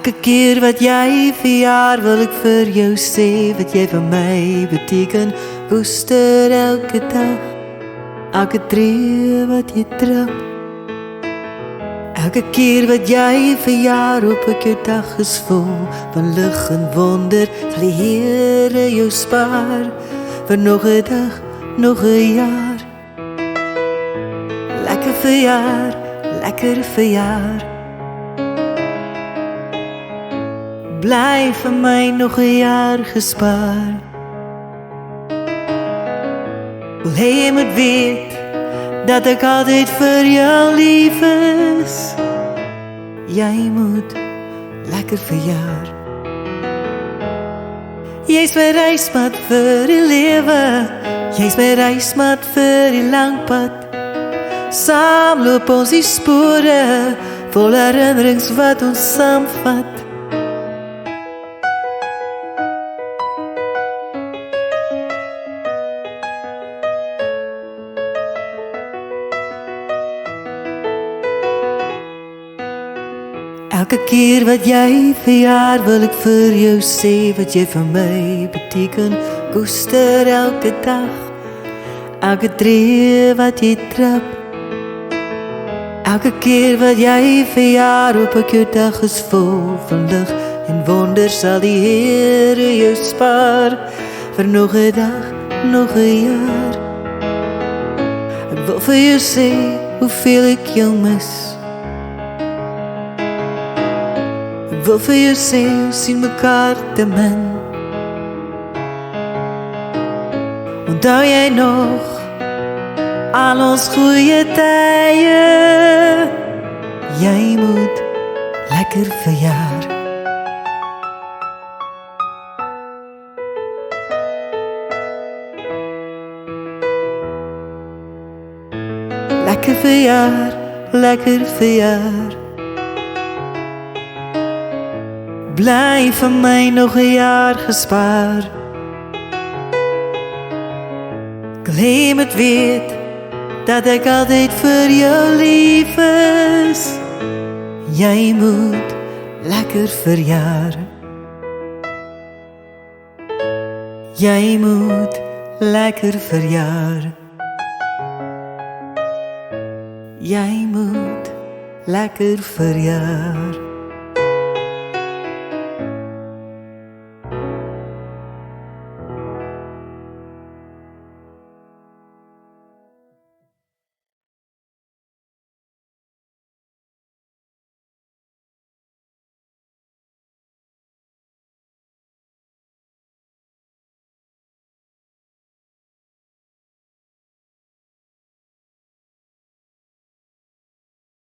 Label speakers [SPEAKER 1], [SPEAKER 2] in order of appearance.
[SPEAKER 1] Elke keer wat jy verjaar, wil ek vir jou sê wat jy vir my beteken. Koester elke dag, elke tree wat jy trap. Elke keer wat jy verjaar, hoop ek jou dag is vol van lig en wonder. Sal die Here jou spaar vir nog 'n dag, nog 'n jaar. Lekker verjaar, lekker verjaar. Bly vir my nog 'n jaar gespaar. Wil jy moet weet dat ek altyd vir jou lief is. Jy moet lekker verjaar. Jy's my reismaat vir die lewe. Jy's my reismaat vir die lang pad. Saam loop ons die spore vol herinnerings wat ons saamvat. Elke keer wat jy verjaar, wil ek vir jou sê wat jy vir my beteken. Koester elke dag, elke tree wat jy trap. Elke keer wat jy verjaar, hoop ek jou dag is vol van lig en wonder. Sal die Here jou spaar vir nog 'n dag, nog 'n jaar. Ek wil vir jou sê hoeveel ek jou mis. Ek wil vir jou sê, ons sien mekaar te min. Onthou jy nog al ons goeie tye? Jy moet lekker verjaar. Lekker verjaar, lekker verjaar. Bly vir my nog 'n jaar gespaar. Ek wil jy moet weet dat ek altyd vir jou lief is. Jy moet lekker verjaar. Jy moet lekker verjaar. Jy moet lekker verjaar.